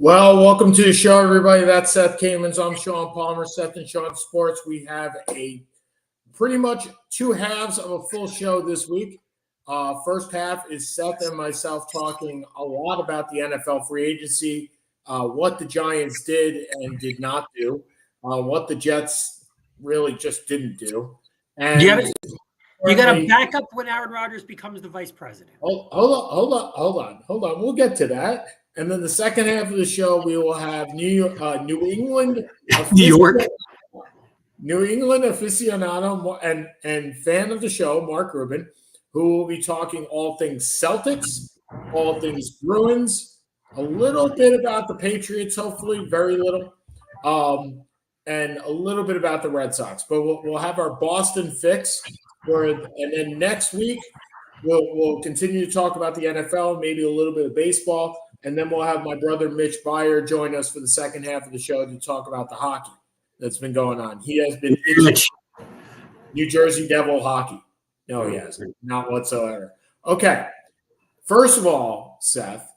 Well, welcome to the show, everybody. That's Seth Kamens. I'm Sean Palmer, Seth and Sean Sports. We have a pretty much two halves of a full show this week. First half is Seth and myself talking a lot about the NFL free agency, what the Giants did and did not do, what the Jets really just didn't do. And you got to back up when Aaron Rodgers becomes the vice president. Hold on. We'll get to that. And then the second half of the show, we will have New England aficionado and fan of the show, Mark Rubin, who will be talking all things Celtics, all things Bruins, a little bit about the Patriots, hopefully very little, and a little bit about the Red Sox. But we'll have our Boston fix, and then next week we'll continue to talk about the NFL, maybe a little bit of baseball. And then we'll have my brother Mitch Byer join us for the second half of the show to talk about the hockey that's been going on. He has been New Jersey Devil hockey. No, he hasn't. Not whatsoever. Okay. First of all, Seth,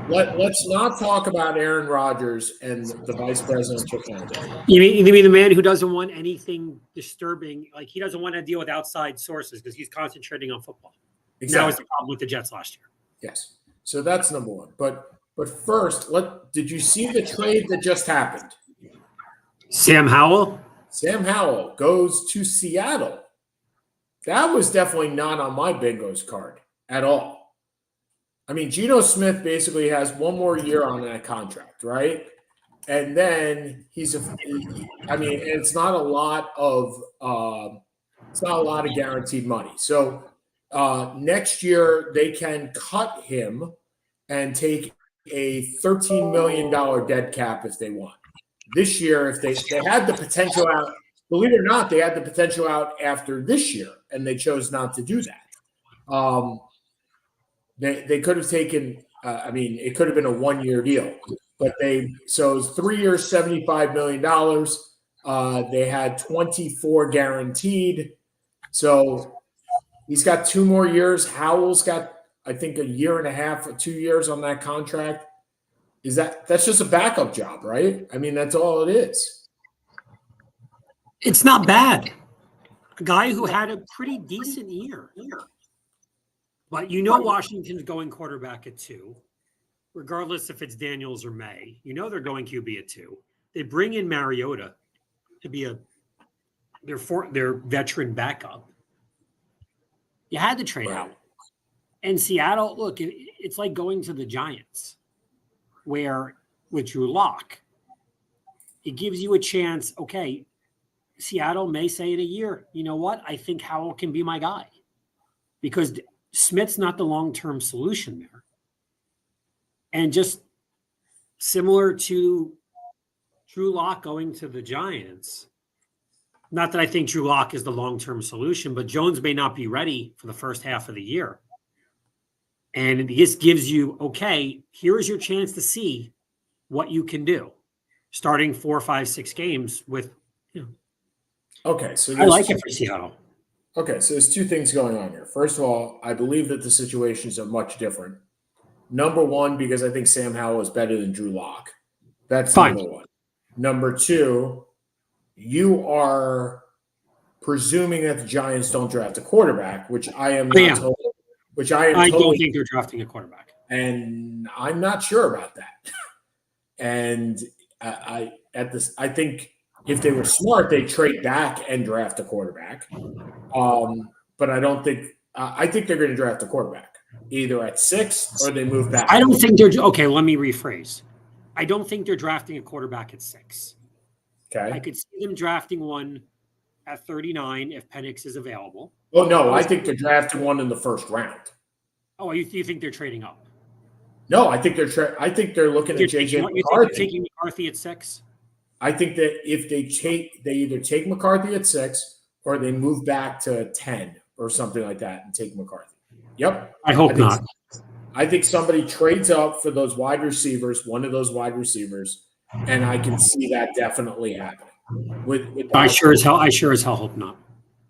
let's not talk about Aaron Rodgers and the vice presidential candidate. You mean the man who doesn't want anything disturbing, like he doesn't want to deal with outside sources because he's concentrating on football. Exactly. That was the problem with the Jets last year. Yes. So that's number one. But first, did you see the trade that just happened? Sam Howell goes to Seattle. That was definitely not on my bingos card at all. I mean, Geno Smith basically has one more year on that contract, right? And then it's not a lot of guaranteed money. So next year, they can cut him and take a $13 million dead cap if they want. This year, if they had the potential out, believe it or not, they had the potential out after this year, and they chose not to do that. They could have taken, it could have been a one-year deal, but so it's 3 years, $75 million. They had 24 guaranteed. So he's got 2 more years. Howell's got, I think, a year and a half or 2 years on that contract. That's just a backup job, right? I mean, that's all it is. It's not bad. A guy who had a pretty decent year. But Washington's going quarterback at 2, regardless if it's Daniels or May. They're going QB at 2. They bring in Mariota to be their veteran backup. You had to trade out. And Seattle, look, it's like going to the Giants, where with Drew Lock, it gives you a chance. Okay, Seattle may say in a year, you know what? I think Howell can be my guy, because Smith's not the long-term solution there. And just similar to Drew Lock going to the Giants, not that I think Drew Lock is the long-term solution, but Jones may not be ready for the first half of the year. And this gives you, okay, here is your chance to see what you can do, starting 4, 5, 6 games with, Okay, so I like it for Seattle. Okay, so there's 2 things going on here. First of all, I believe that the situations are much different. Number one, because I think Sam Howell is better than Drew Lock. That's fine. Number one. Number two, you are presuming that the Giants don't draft a quarterback, which I am not told. I don't think they're drafting a quarterback. And I'm not sure about that. And I think if they were smart, they'd trade back and draft a quarterback. But I don't think I think they're going to draft a quarterback either at 6 or they move back. I don't think they're okay. Let me rephrase. I don't think they're drafting a quarterback at 6. Okay. I could see them drafting one at 39 if Penix is available. Oh, no, I think they're drafting one in the first round. Oh, you think they're trading up? No, I think they're looking at JJ McCarthy. You're taking McCarthy at 6? I think that if they either take McCarthy at 6 or they move back to 10 or something like that and take McCarthy. Yep. I hope not. I think somebody trades up for those wide receivers, one of those wide receivers, and I can see that definitely happening. I sure as hell hope not.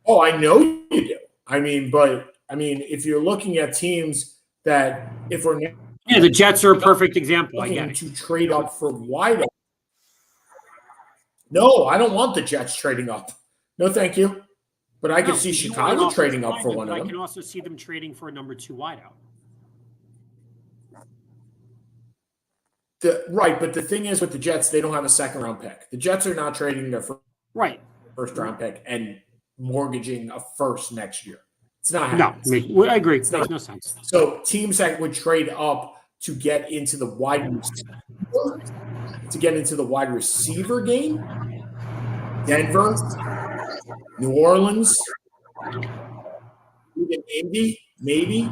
Oh, I know you do. If you're looking at teams that, if we're Yeah, the Jets are a perfect example. I looking get it. to trade up for wideout. No, I don't want the Jets trading up. No, thank you. But I could see because you want an Chicago offensive trading up for lineman, one but of I them. can also see them trading for a number 2 wideout. Right, but the thing is with the Jets, they don't have a second-round pick. The Jets are not trading their first-round pick and mortgaging a first next year. It's not happening. No, I agree. It makes no sense. So teams that would trade up to get into the wide receiver game, Denver, New Orleans, even Indy, maybe.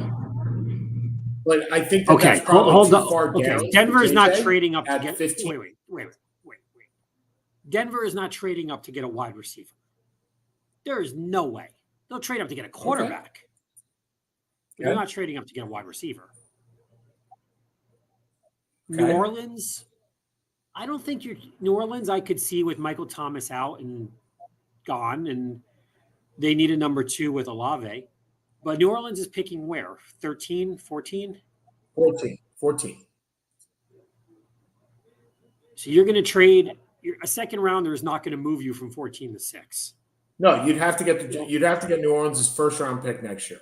But I think that's probably too far down. Denver is not trading up to get 15. Wait. Denver is not trading up to get a wide receiver. There is no way. They'll trade up to get a quarterback. Okay. They're not trading up to get a wide receiver. Okay. New Orleans, I don't think New Orleans I could see with Michael Thomas out and gone, and they need a number 2 with Olave. But New Orleans is picking where? 13, 14? 14. So you're going to trade a second rounder is not going to move you from 14 to 6. No, you'd have to get New Orleans' first-round pick next year.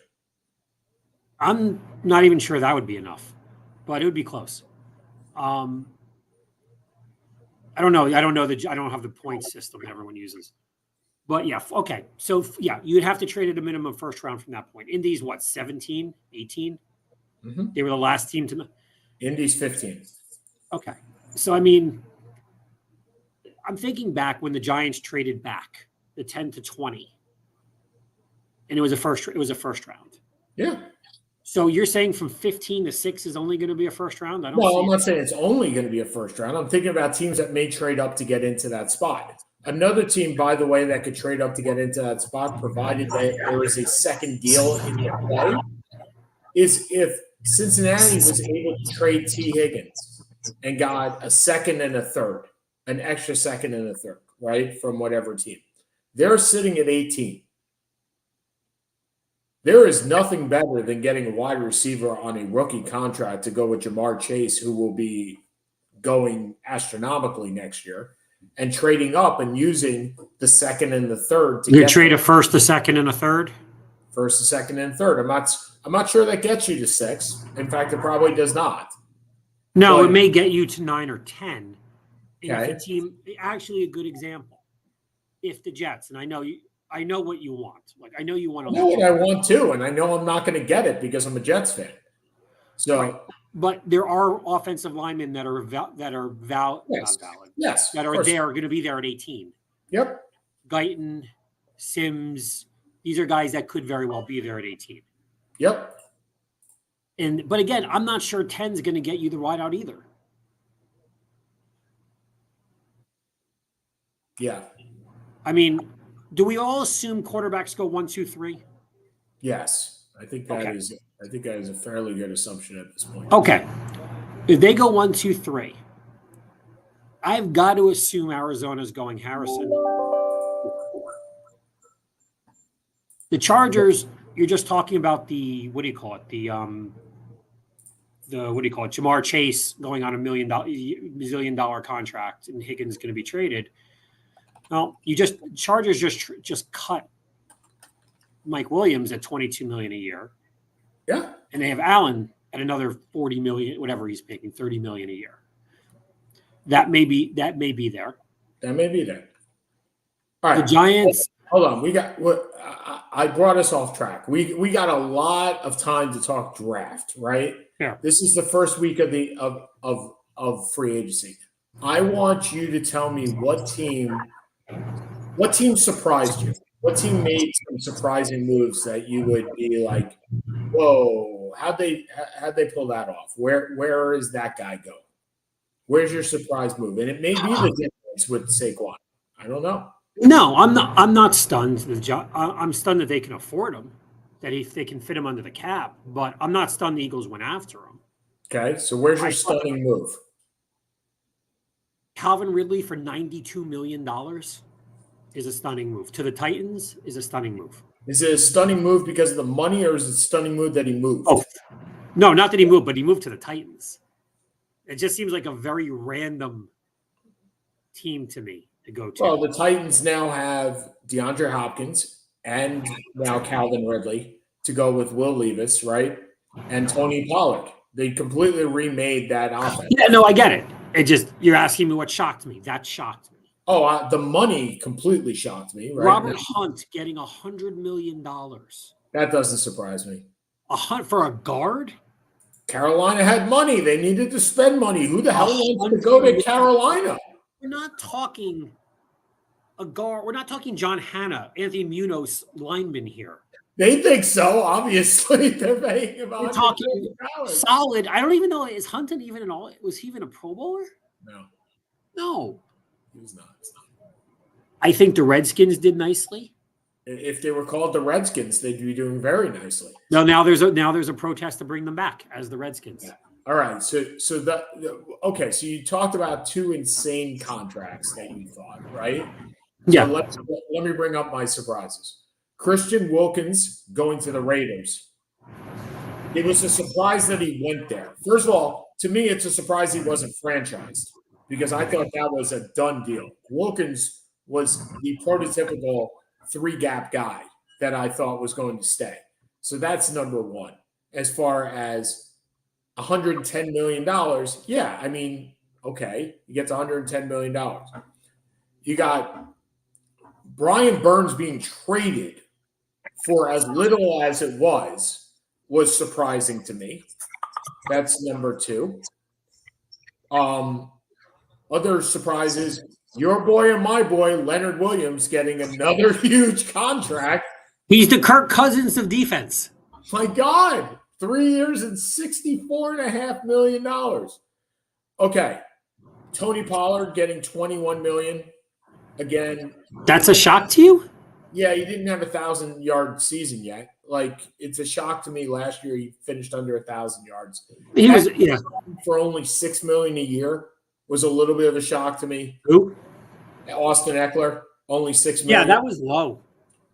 I'm not even sure that would be enough, but it would be close. I don't know. I don't have the point system everyone uses. But yeah, okay. So yeah, you'd have to trade at a minimum first round from that point. Indy's what, 17, 18? Mm-hmm. They were the last team to. Indy's 15. Okay. So, I mean, I'm thinking back when the Giants traded back the 10 to 20. And it was a first round. Yeah. So you're saying from 15 to 6 is only going to be a first round? I'm not saying it's only going to be a first round. I'm thinking about teams that may trade up to get into that spot. Another team, by the way, that could trade up to get into that spot, provided that there is a second deal in the play, is if Cincinnati was able to trade T. Higgins and got a second and a third, an extra second and a third, right, from whatever team. They're sitting at 18. There is nothing better than getting a wide receiver on a rookie contract to go with Jamar Chase, who will be going astronomically next year, and trading up and using the second and the third to trade a first, a second, and a third. First, a second, and a third. I'm not sure that gets you to 6. In fact, it probably does not. No, but it may get you to 9 or 10. Okay. If the team, actually, a good example. If the Jets, and I know what you want. Like I know you want to. I know what I want too, and I know I'm not going to get it because I'm a Jets fan. So. Right. But there are offensive linemen that are valid. Yes. That are going to be there at 18. Yep. Guyton, Sims, these are guys that could very well be there at 18. Yep. But again, I'm not sure 10 is going to get you the wideout either. Yeah. I mean, do we all assume quarterbacks go 1, 2, 3? Yes. I think that is a fairly good assumption at this point. Okay. If they go 1, 2, 3, I've got to assume Arizona's going Harrison. The Chargers, you're just talking about the Jamar Chase going on $1 million contract and Higgins going to be traded. Well, Chargers just cut Mike Williams at $22 million a year. Yeah. And they have Allen at another $40 million, whatever he's making, $30 million a year. That may be there. That may be there. All right. The Giants. Hold on. I brought us off track. We got a lot of time to talk draft, right? Yeah. This is the first week of free agency. I want you to tell me what team surprised you? What team made some surprising moves that you would be like, whoa, how'd they pull that off? Where is that guy going? Where's your surprise move? And it may be the difference with Saquon. I don't know. No, I'm not stunned. I'm stunned that they can afford him, that they can fit him under the cap. But I'm not stunned the Eagles went after him. Okay, so where's your stunning move? Calvin Ridley for $92 million is a stunning move. To the Titans is a stunning move. Is it a stunning move because of the money, or is it a stunning move that he moved? Both. No, not that he moved, but he moved to the Titans. It just seems like a very random team to me to go to. Well, the Titans now have DeAndre Hopkins and now Calvin Ridley to go with Will Levis, right? And Tony Pollard. They completely remade that offense. Yeah, no, I get it. It just, you're asking me what shocked me. That shocked me. Oh, the money completely shocked me, right? Robert Hunt getting $100 million. That doesn't surprise me. For a guard? Carolina had money. They needed to spend money. Who the hell wants to go to Carolina? We're not talking a guard. We're not talking John Hanna, Anthony Munoz lineman here. They think so, obviously. They're paying him We're talking solid. I don't even know. Is Hunton even an all? Was he even a Pro Bowler? No. No. He was not. I think the Redskins did nicely. If they were called the Redskins, they'd be doing very nicely. No, now there's a protest to bring them back as the Redskins. Yeah. All right. So you talked about two insane contracts that you thought, right? Yeah. So let me bring up my surprises. Christian Wilkins going to the Raiders. It was a surprise that he went there. First of all, to me, it's a surprise he wasn't franchised because I thought that was a done deal. Wilkins was the prototypical three-gap guy that I thought was going to stay. So that's number one. As far as $110 million, yeah, I mean, okay, he gets $110 million. You got Brian Burns being traded for as little as it was surprising to me. That's number two. Other surprises, your boy and my boy, Leonard Williams, getting another huge contract. He's the Kirk Cousins of defense. My God, 3 years and $64.5 million. Okay. Tony Pollard getting $21 million. Again. That's a shock to you? Yeah, he didn't have a 1,000-yard season yet. Like, it's a shock to me. Last year, he finished under 1,000 yards. He was, yeah. For only $6 million a year was a little bit of a shock to me. Who? Austin Eckler, only $6 million. Yeah, that was low.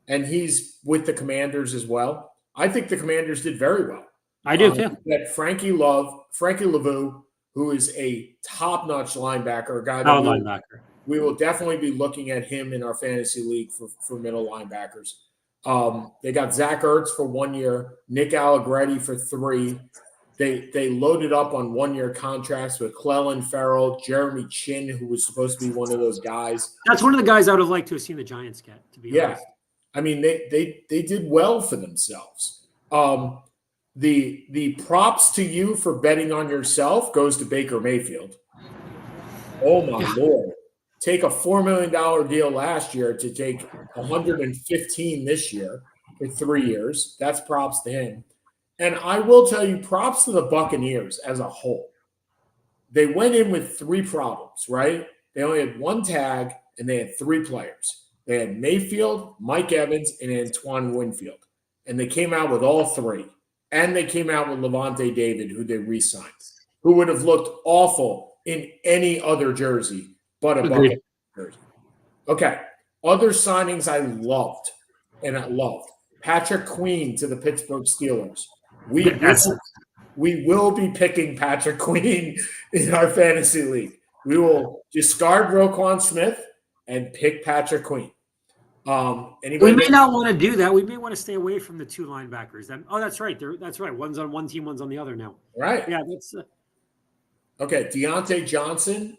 And he's with the Commanders as well. I think the Commanders did very well. I do too. That Frankie Laveau, who is a top-notch linebacker, a guy that we will definitely be looking at him in our fantasy league for middle linebackers. They got Zach Ertz for 1 year, Nick Allegretti for 3. They loaded up on 1-year contracts with Clelin Ferrell, Jeremy Chin, who was supposed to be one of those guys. That's one of the guys I would have liked to have seen the Giants get, to be honest. I mean, they did well for themselves. The props to you for betting on yourself goes to Baker Mayfield. Oh, my Lord. Take a $4 million deal last year to take $115 this year for 3 years. That's props to him. And I will tell you, props to the Buccaneers as a whole. They went in with 3 problems, right? They only had 1 tag, and they had 3 players. They had Mayfield, Mike Evans, and Antoine Winfield. And they came out with all 3. And they came out with Levante David, who they re-signed, who would have looked awful in any other jersey but a Buccaneers jersey. Okay. Other signings I loved. Patrick Queen to the Pittsburgh Steelers. We will be picking Patrick Queen in our fantasy league. We will discard Roquan Smith and pick Patrick Queen. We may not want to do that. We may want to stay away from the 2 linebackers. That's right. That's right. One's on one team, one's on the other now. Right. Yeah. That's okay. Deontay Johnson.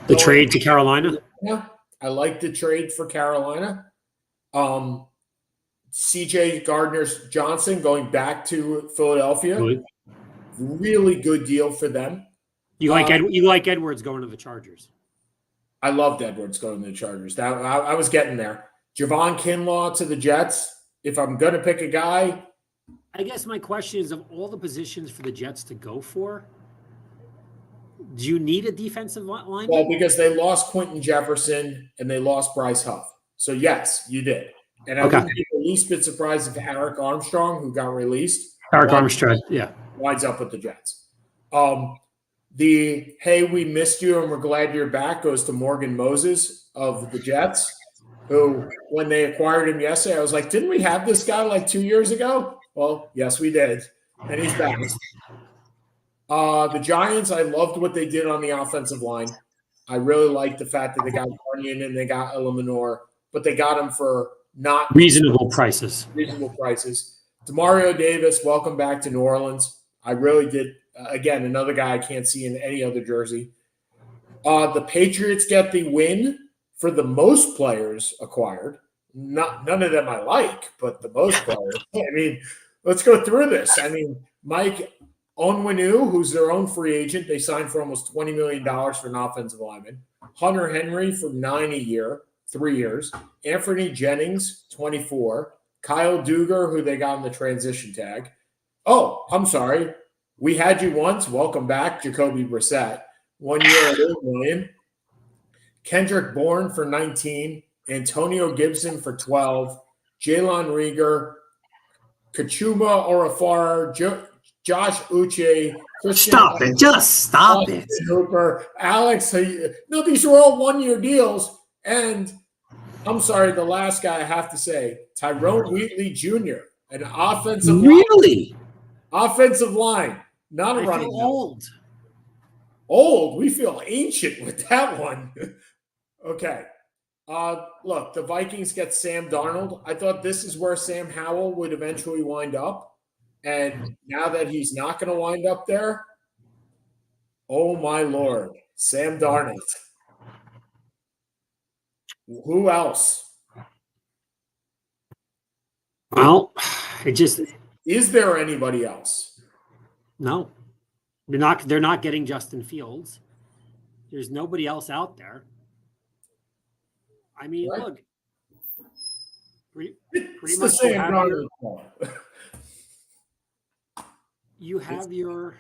The trade to Carolina. Yeah, I like the trade for Carolina. CJ Gardner-Johnson going back to Philadelphia. Really good deal for them. You like Edwards going to the Chargers. I loved Edwards going to the Chargers. I was getting there. Javon Kinlaw to the Jets. If I'm going to pick a guy. I guess my question is, of all the positions for the Jets to go for, do you need a defensive lineman? Well, because they lost Quentin Jefferson and they lost Bryce Huff. So, yes, you did. And I wouldn't be the least bit surprised if Eric Armstrong, who got released, winds up with the Jets. The hey, we missed you and we're glad you're back goes to Morgan Moses of the Jets, who, when they acquired him yesterday, I was like, didn't we have this guy like 2 years ago? Well, yes, we did. and he's back. The Giants, I loved what they did on the offensive line. I really liked the fact that they got Garnier and they got Eliminor, but they got him for not reasonable prices. Reasonable prices. Demario Davis, welcome back to New Orleans. I really did. Again, another guy I can't see in any other jersey. The Patriots get the win for the most players acquired. None of them I like, but the most players. I mean, let's go through this. I mean, Mike Onwenu, who's their own free agent, they signed for almost $20 million for an offensive lineman. Hunter Henry for $9 a year, 3 years. Anthony Jennings, 24. Kyle Duggar, who they got on the transition tag. Oh, I'm sorry. We had you once. Welcome back, Jacoby Brissett. 1 year at $8 million. Kendrick Bourne for 19. Antonio Gibson for 12. Jalen Rieger. Kachuma Orafar. Josh Uche. Christian Stop it. Just stop Austin it. Hooper. Alex. No, these were all 1 year deals. And I'm sorry, the last guy I have to say, Tyrone Wheatley Jr., an offensive really line. Offensive line, not a I running feel old. Old. We feel ancient with that one. Okay. Look, the Vikings get Sam Darnold. I thought this is where Sam Howell would eventually wind up. And now that he's not going to wind up there, oh my Lord, Sam Darnold. Who else? Well, it just is there anybody else? No. They're not getting Justin Fields. There's nobody else out there. I mean, right. Look. Pretty much the same you have your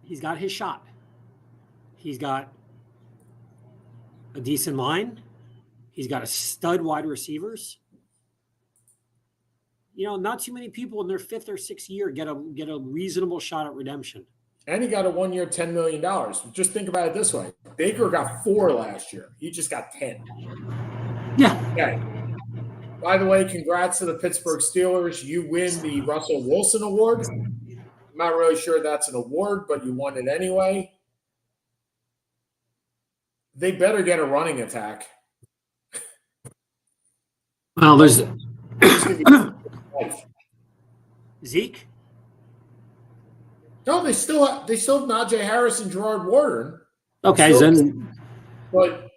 he's got his shot. He's got a decent line. He's got a stud wide receivers. You know, not too many people in their 5th or 6th year get a reasonable shot at redemption. And he got a 1 year, $10 million. Just think about it this way. Baker got 4 last year. He just got 10. Yeah. Okay. By the way, congrats to the Pittsburgh Steelers. You win the Russell Wilson Award. I'm not really sure that's an award, but you won it anyway. They better get a running attack. Well, there's Zeke. No, they still have Najee Harris and Gerard Warden. Okay, then. But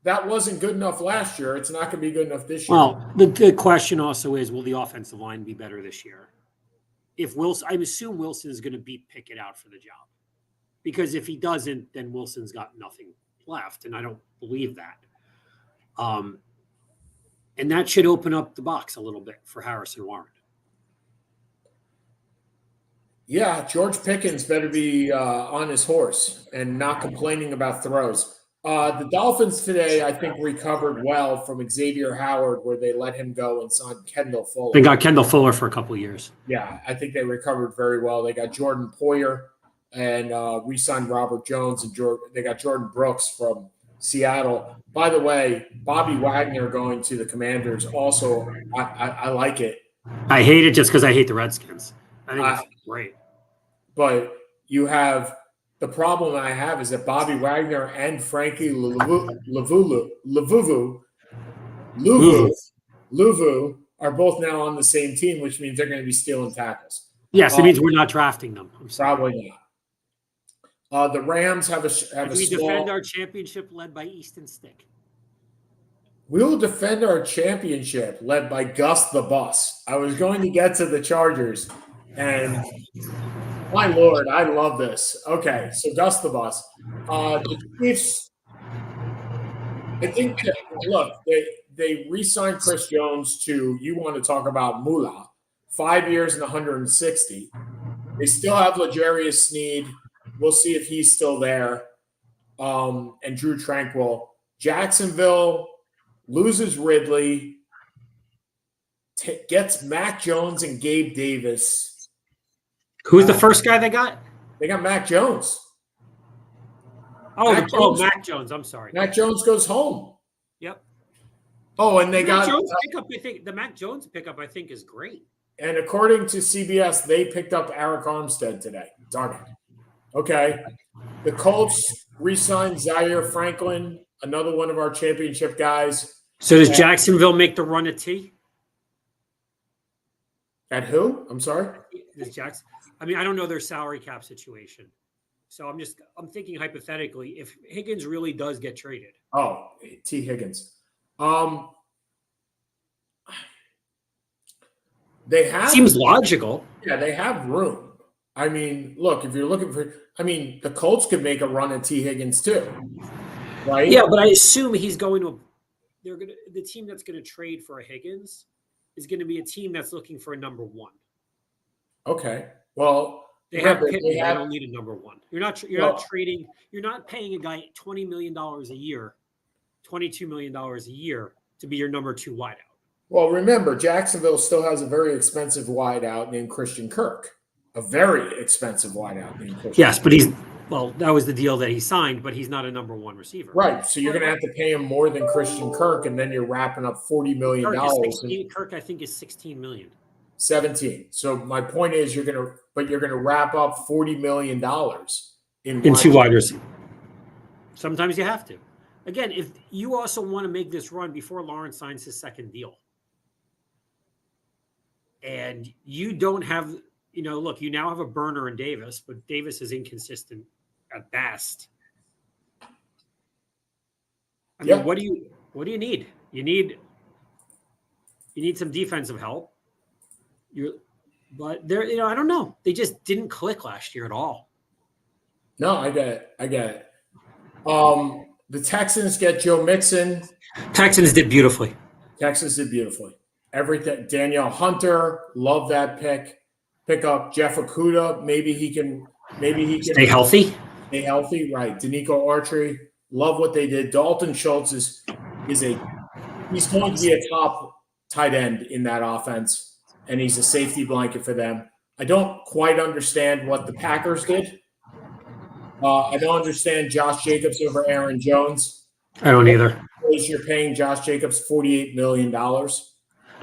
that wasn't good enough last year. It's not going to be good enough this year. Well, the question also is, will the offensive line be better this year? If Wilson, I assume Wilson is going to beat Pickett out for the job, because if he doesn't, then Wilson's got nothing left, and I don't believe that. And that should open up the box a little bit for Harrison Warren. Yeah, George Pickens better be on his horse and not complaining about throws. The Dolphins today, I think, recovered well from Xavier Howard, where they let him go and signed Kendall Fuller. They got Kendall Fuller for a couple of years. Yeah, I think they recovered very well. They got Jordan Poyer and re-signed Robert Jones, and they got Jordan Brooks from Seattle. By the way, Bobby Wagner going to the Commanders also, I like it. I hate it just because I hate the Redskins. I think it's great. But you have the problem I have is that Bobby Wagner and Frankie Luvu are both now on the same team, which means they're going to be stealing tackles. Yes, it means we're not drafting them. Probably not. The Rams have a we defend our championship led by Easton Stick. We will defend our championship led by Gus the Bus. I was going to get to the Chargers, and my Lord, I love this. Okay, so Gus the Bus. The Chiefs, I think, look, they re-signed Chris Jones to, you want to talk about Moolah, 5 years and 160. They still have L'Jarius Sneed. We'll see if he's still there. And Drew Tranquil. Jacksonville loses Ridley, gets Mac Jones and Gabe Davis. Who's the first guy they got? They got Mac Jones. Mac Jones. I'm sorry. Mac Jones goes home. Yep. Oh, and they got Jones pickup. I think the Mac Jones pickup, I think, is great. And according to CBS, they picked up Eric Armstead today. Darn it. Okay. The Colts re-signed Zaire Franklin, another one of our championship guys. So does Jacksonville make the run at T? At who? I'm sorry? Does Jackson? I mean, I don't know their salary cap situation. So I'm thinking hypothetically, if Higgins really does get traded. Oh, T. Higgins. They have seems logical. Yeah, they have room. I mean, look, if you're looking for, the Colts could make a run at T. Higgins too, right? Yeah, but I assume he's going to. The team that's going to trade for a Higgins is going to be a team that's looking for a number one. Okay. Well, they don't need a number one. You're not trading. You're not paying a guy $20 million a year, $22 million a year to be your number two wideout. Well, remember, Jacksonville still has a very expensive wideout named Christian Kirk. A very expensive wideout named Christian. Yes, but that was the deal that he signed, but he's not a number one receiver. Right. So you're going to have to pay him more than Christian Kirk, and then you're wrapping up $40 million. Kirk, I think, is $16 million. 17. So my point is you're going to wrap up $40 million in two wide receivers. Sometimes you have to. Again, if you also want to make this run before Lawrence signs his second deal, and you don't have, look, you now have a burner in Davis, but Davis is inconsistent at best. I mean, what do you need? You need some defensive help. But I don't know. They just didn't click last year at all. No, I get it. The Texans get Joe Mixon. Texans did beautifully. Everything. Danielle Hunter, love that pick. Pick up Jeff Okudah. Maybe he can stay healthy. Stay healthy, right? Danico Autry, love what they did. Dalton Schultz he's going to be a top tight end in that offense, and he's a safety blanket for them. I don't quite understand what the Packers did. I don't understand Josh Jacobs over Aaron Jones. I don't either. You're paying Josh Jacobs $48 million.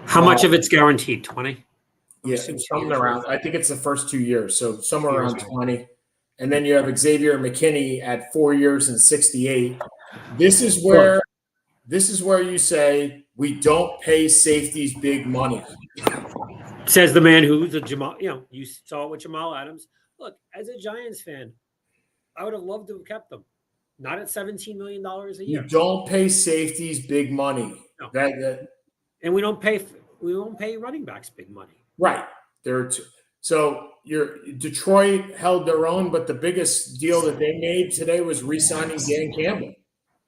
How much of it's guaranteed? 20? Yeah, something around. I think it's the first 2 years, so somewhere around 20. And then you have Xavier McKinney at 4 years and 68. This is where you say we don't pay safeties big money. Says the man who's a Jamal. You saw it with Jamal Adams. Look, as a Giants fan, I would have loved to have kept them. Not at $17 million a year. You don't pay safeties big money. No. And we don't pay running backs big money. Right. So Detroit held their own, but the biggest deal that they made today was re-signing Dan Campbell.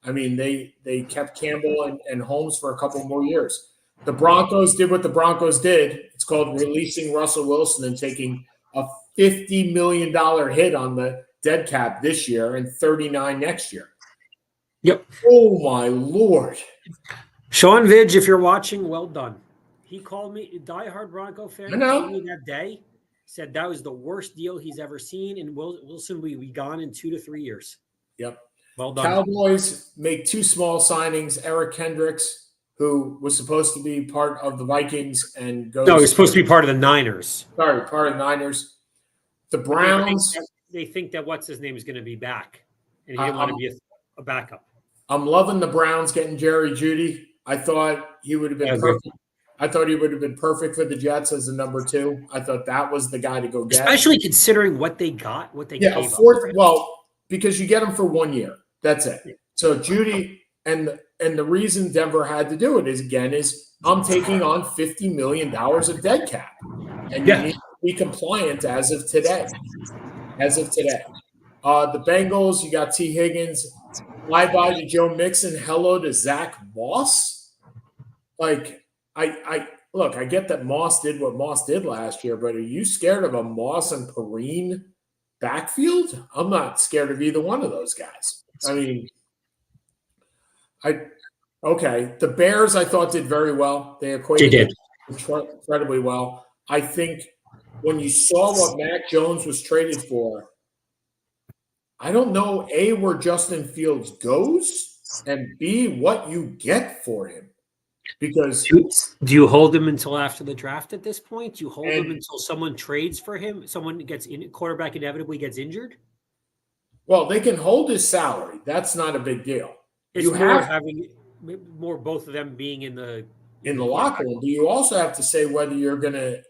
I mean, they kept Campbell and Holmes for a couple more years. The Broncos did what the Broncos did. It's called releasing Russell Wilson and taking a $50 million hit on the dead cap this year and 39 next year. Yep. Oh my Lord. Sean Vidge, if you're watching, well done. He called me, a diehard Bronco fan, called me that day, said that was the worst deal he's ever seen, and Wilson will be gone in 2 to 3 years. Yep. Well done. Cowboys make two small signings. Eric Kendricks, who was supposed to be part of the Vikings and goes. No, he's supposed to be part of the Niners. Sorry, part of the Niners. The Browns. They think that what's his name is going to be back, and he didn't want to be a backup. I'm loving the Browns getting Jerry Jeudy. I thought he would have been perfect. I thought he would have been perfect for the Jets as a number 2. I thought that was the guy to go get. Especially considering what they got, what they gave up. Well, because you get him for 1 year. That's it. So Jeudy and the reason Denver had to do it is I'm taking on $50 million of dead cap. And you need to be compliant as of today. The Bengals, you got T. Higgins. Bye-bye to Joe Mixon. Hello to Zach Moss. Like, I get that Moss did what Moss did last year, but are you scared of a Moss and Perrine backfield? I'm not scared of either one of those guys. I mean, the Bears I thought did very well. They did incredibly well. I think when you saw what Mac Jones was traded for, I don't know, A, where Justin Fields goes, and B, what you get for him. because do you hold him until after the draft at this point? Do you hold him until someone trades for him? Someone quarterback inevitably gets injured? Well, they can hold his salary. That's not a big deal. It's having both of them being in the locker room. But you also have to say whether you're going to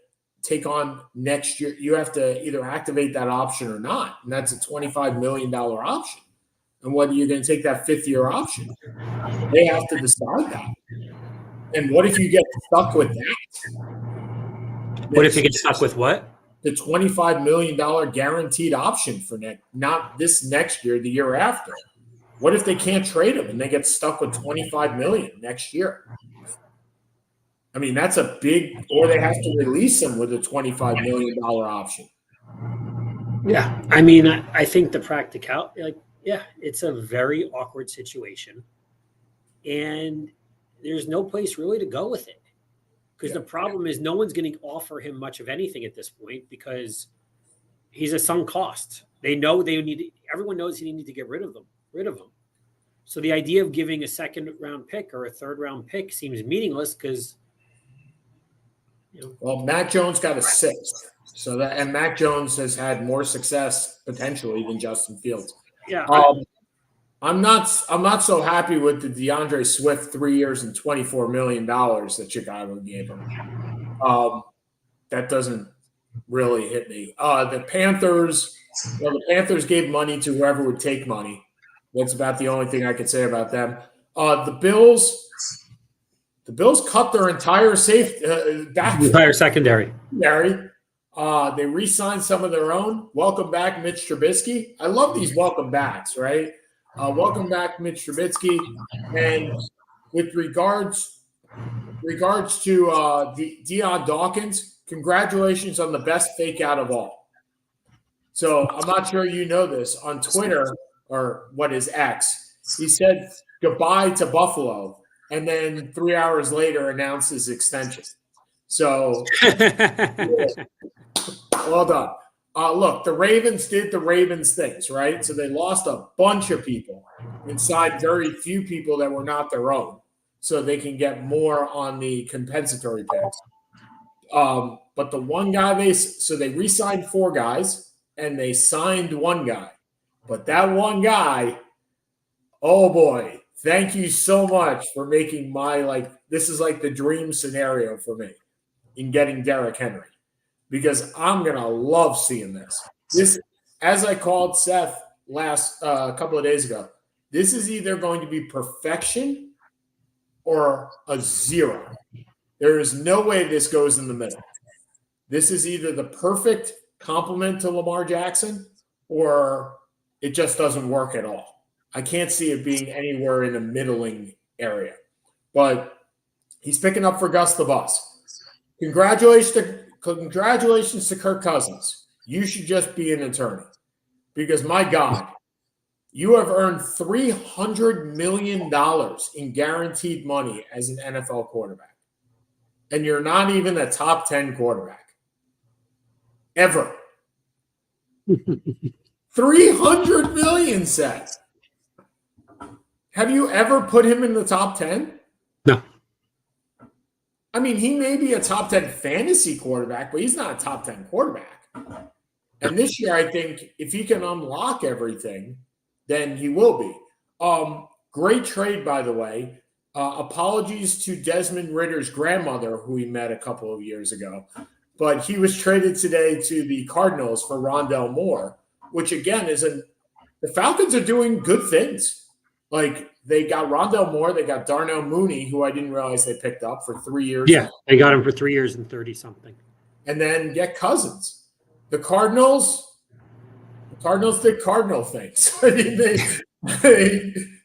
take on next year. You have to either activate that option or not, and that's a $25 million option. And whether you're going to take that fifth-year option, they have to decide that. And what if you get stuck with that? What if you get stuck with what? The $25 million guaranteed option for not this next year, the year after. What if they can't trade him and they get stuck with $25 million next year? I mean, that's a big, or they have to release him with a $25 million option. Yeah. I mean, I think the it's a very awkward situation. And there's no place really to go with it. Because the problem is no one's going to offer him much of anything at this point because he's a sunk cost. They know everyone knows they need to get rid of him. So the idea of giving a second round pick or a third round pick seems meaningless because Well, Mac Jones got a sixth. And Mac Jones has had more success potentially than Justin Fields. Yeah. I'm not so happy with the DeAndre Swift 3 years and $24 million that Chicago gave him. That doesn't really hit me. The Panthers gave money to whoever would take money. That's about the only thing I could say about them. The Bills cut their entire entire secondary. They re-signed some of their own. Welcome back, Mitch Trubisky. I love these welcome backs, right? Welcome back, Mitch Trubisky. And with regards to Deion Dawkins, congratulations on the best fake out of all. So I'm not sure you know this. On Twitter, or what is X, he said goodbye to Buffalo, and then 3 hours later announced his extension. So well done. Look, the Ravens did the Ravens things, right? So they lost a bunch of people inside very few people that were not their own, so they can get more on the compensatory picks. But the one guy they re-signed 4 guys and they signed 1 guy. But that one guy, oh boy, thank you so much for making this is like the dream scenario for me in getting Derrick Henry. Because I'm going to love seeing this. This, as I called Seth last couple of days ago, this is either going to be perfection or a 0. There is no way this goes in the middle. This is either the perfect complement to Lamar Jackson or it just doesn't work at all. I can't see it being anywhere in the middling area. But he's picking up for Gus the Bus. Congratulations to Kirk Cousins. You should just be an attorney because, my God, you have earned $300 million in guaranteed money as an NFL quarterback, and you're not even a top 10 quarterback ever. $300 million, Seth. Have you ever put him in the top 10? No. I mean, he may be a top 10 fantasy quarterback, but he's not a top 10 quarterback. And this year, I think if he can unlock everything, then he will be. Great trade, by the way. Apologies to Desmond Ritter's grandmother, who we met a couple of years ago. But he was traded today to the Cardinals for Rondell Moore, which, again, the Falcons are doing good things. Like, they got Rondell Moore. They got Darnell Mooney, who I didn't realize they picked up for 3 years. Yeah, they got him for 3 years and 30-something. And then get Cousins. The Cardinals did Cardinal things. I mean,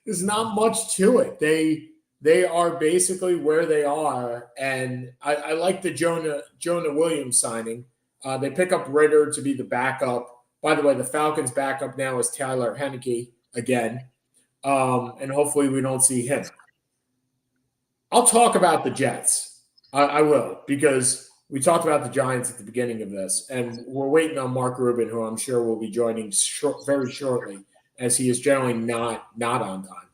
there's not much to it. They are basically where they are. And I like the Jonah Williams signing. They pick up Ritter to be the backup. By the way, the Falcons' backup now is Tyler Heineke again. And hopefully we don't see him. I'll talk about the Jets. I will, because we talked about the Giants at the beginning of this, and we're waiting on Mark Rubin, who I'm sure will be joining very shortly, as he is generally not on time.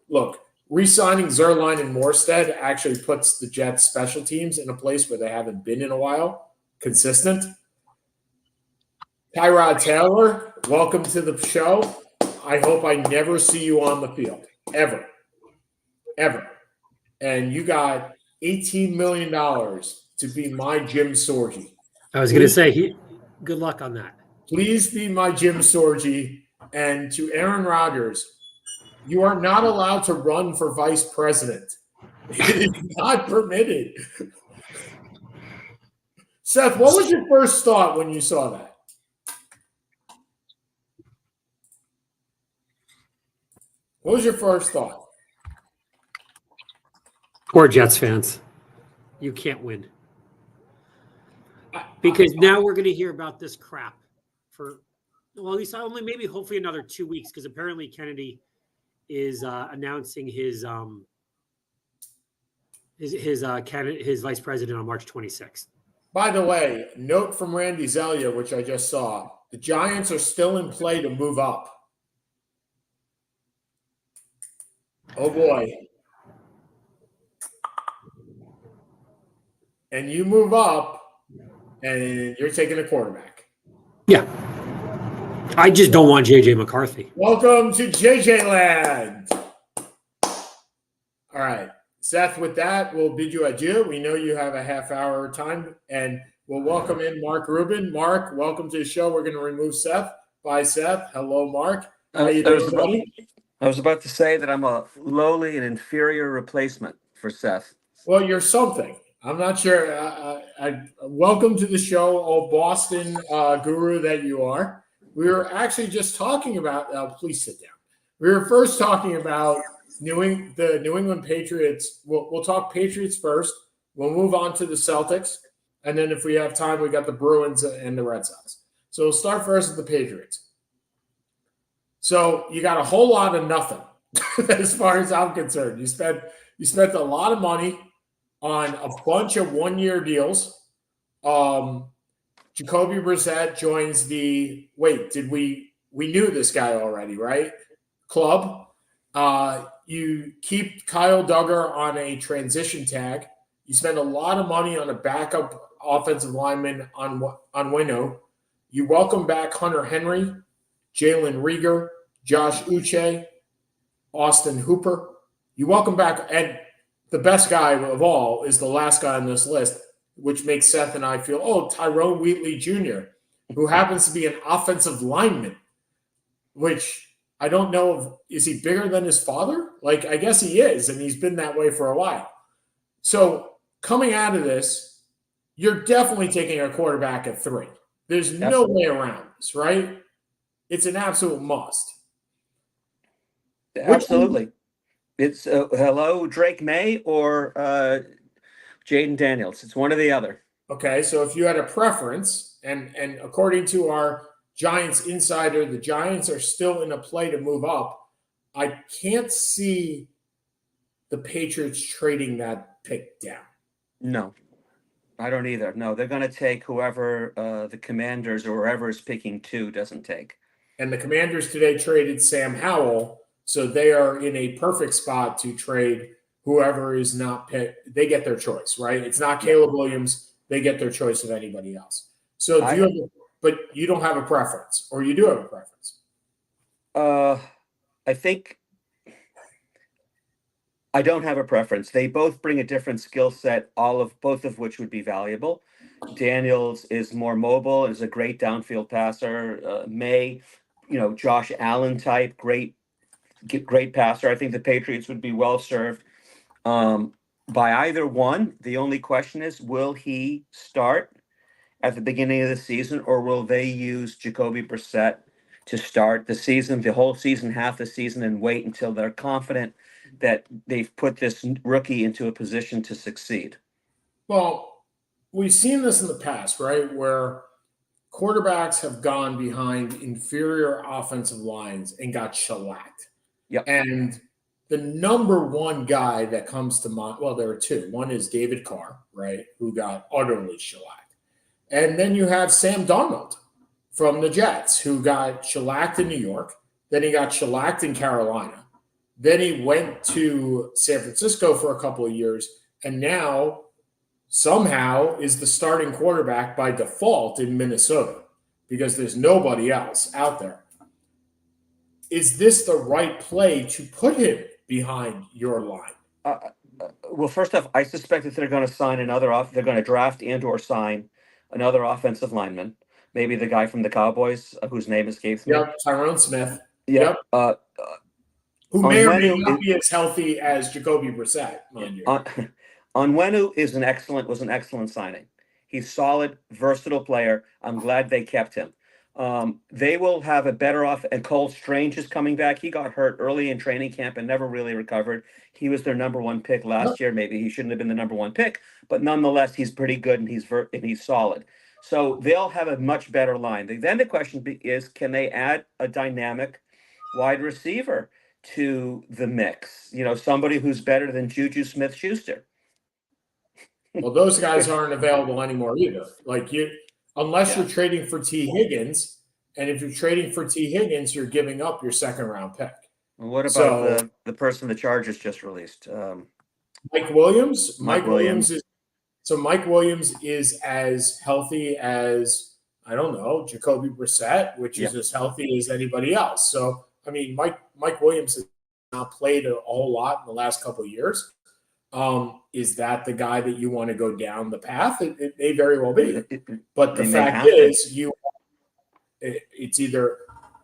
Look, Re-signing Zerline and Morstead actually puts the Jets special teams in a place where they haven't been in a while, consistent. Tyrod Taylor, welcome to the show. I hope I never see you on the field, ever. And you got $18 million to be my Jim Sorgi. I was going to say, good luck on that. Please be my Jim Sorgi. And to Aaron Rodgers, you are not allowed to run for vice president. It is not permitted. Seth, what was your first thought when you saw that? What was your first thought? Poor Jets fans. You can't win. Because now we're going to hear about this crap for, well, at least only maybe hopefully another 2 weeks, because apparently Kennedy is announcing his vice president on March 26th. By the way, note from Randy Zelia, which I just saw, the Giants are still in play to move up. Oh boy. And you move up and you're taking a quarterback. Yeah. I just don't want JJ McCarthy. Welcome to JJ Land. All right. Seth, with that, we'll bid you adieu. We know you have a half hour time, and we'll welcome in Mark Rubin. Mark, welcome to the show. We're going to remove Seth. Bye, Seth. Hello, Mark. How you doing, buddy? I was about to say that I'm a lowly and inferior replacement for Seth. Well, you're something. I'm not sure. Welcome to the show, old Boston guru that you are. We were actually just talking about, please sit down. We were first talking about the New England Patriots. We'll talk Patriots first. We'll move on to the Celtics. And then if we have time, we got the Bruins and the Red Sox. So we'll start first with the Patriots. So you got a whole lot of nothing as far as I'm concerned. You spent a lot of money on a bunch of one-year deals. Jacoby Brissett joins the – we knew this guy already, right? Club. You keep Kyle Duggar on a transition tag. You spend a lot of money on a backup offensive lineman on Wino. You welcome back Hunter Henry, Jalen Reagor, Josh Uche, Austin Hooper. You welcome back, and the best guy of all is the last guy on this list, which makes Seth and I feel, Tyrone Wheatley Jr., who happens to be an offensive lineman, which I don't know is he bigger than his father? Like, I guess he is, and he's been that way for a while. So coming out of this, you're definitely taking a quarterback at 3. There's no way around this, right? It's an absolute must. Absolutely. It's hello, Drake May or Jaden Daniels. It's one or the other. Okay, so if you had a preference, and according to our Giants insider, the Giants are still in a play to move up. I can't see the Patriots trading that pick down. No, I don't either. No, they're going to take whoever the Commanders or whoever is picking 2 doesn't take. And the Commanders today traded Sam Howell, so they are in a perfect spot to trade whoever is not picked. They get their choice, right? It's not Caleb Williams. They get their choice of anybody else. So but you don't have a preference, or you do have a preference? I think I don't have a preference. They both bring a different skill set, both of which would be valuable. Daniels is more mobile and is a great downfield passer. May, Josh Allen type, great passer. I think the Patriots would be well served by either one. The only question is, will he start at the beginning of the season, or will they use Jacoby Brissett to start the season, the whole season, half the season, and wait until they're confident that they've put this rookie into a position to succeed? Well, we've seen this in the past, right, where quarterbacks have gone behind inferior offensive lines and got shellacked. Yep. And the number one guy that comes to mind, well, there are 2. One is David Carr, right, who got utterly shellacked. And then you have Sam Darnold from the Jets, who got shellacked in New York. Then he got shellacked in Carolina. Then he went to San Francisco for a couple of years, and now somehow is the starting quarterback by default in Minnesota because there's nobody else out there. Is this the right play to put him behind your line? Well, first off, I suspect that they're going to sign they're going to draft and/or sign another offensive lineman, maybe the guy from the Cowboys whose name escapes me. Yep, Tyrone Smith. Yep. Who may or may not be as healthy as Jacoby Brissett, mind you. Onwenu was an excellent signing. He's solid, versatile player. I'm glad they kept him. They will have a better off. And Cole Strange is coming back. He got hurt early in training camp and never really recovered. He was their number one pick last year. Maybe he shouldn't have been the number one pick, but nonetheless, he's pretty good and he's solid. So they'll have a much better line. Then the question is, can they add a dynamic wide receiver to the mix? Somebody who's better than Juju Smith-Schuster. Well, those guys aren't available anymore either. Unless you're trading for T. Higgins, and if you're trading for T. Higgins, you're giving up your second-round pick. Well, what about the person the Chargers just released? Mike Williams. Mike Williams is as healthy as, I don't know, Jacoby Brissett, which is as healthy as anybody else. So, I mean, Mike Williams has not played a whole lot in the last couple of years. Is that the guy that you want to go down the path? It may very well be. But the fact is, it's either